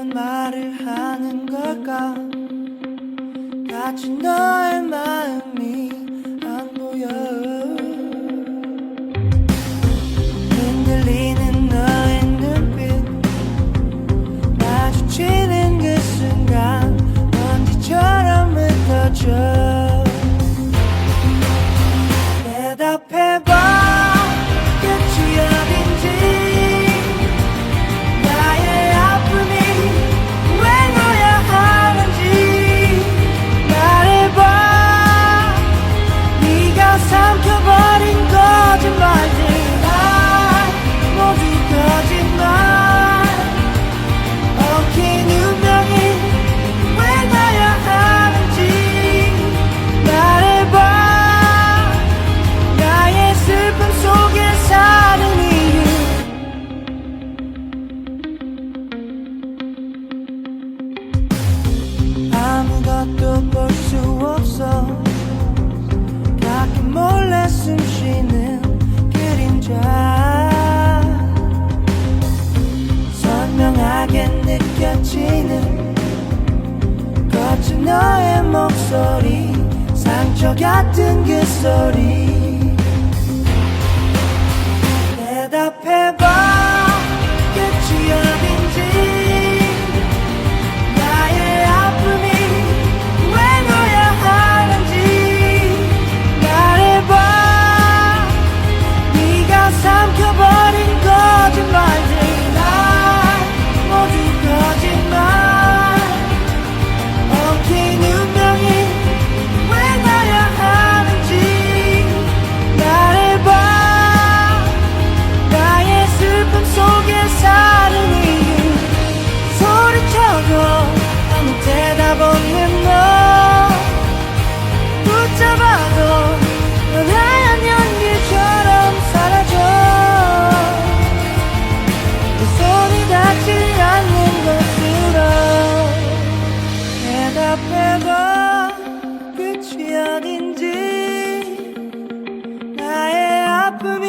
이런 말을 하는 걸까? 갇힌 너의 마음이 안 보여. 흔들리는 너의 눈빛 마주치는 그 순간 먼지처럼 흩어져. 대답해봐, 끝이 어딘지. 나의 아픔이 왜 너야 하는지 말해봐. 네가 삼켜버린 거짓말들 다 모두 거짓말. 엉킨 운명이 왜 나야 하는지 말해봐. 나의 슬픔 속에 사는 이유. 아무것도 볼 수 없어. 가끔 몰래 숨쉬는 그림자. 선명하게 느껴지는 거친 너의 목소리. 상처 같은 그 소리. 대답해봐, 끝이 어딘지. 나의 아픔이 왜 너야 하는지 말해봐. 네가 삼켜버린 거짓말들 다 모두 거짓말. 엉킨 운명이 왜 나야 하는지 말해봐. 나의 슬픔 속에 사는 이유. 소리쳐도 아무 대답 없는 너. 붙잡아도 넌 하얀 연기처럼 사라져. 내 손이 닿지 않는 곳으로. 대답해봐, 끝이 어딘지. 나의 아픔이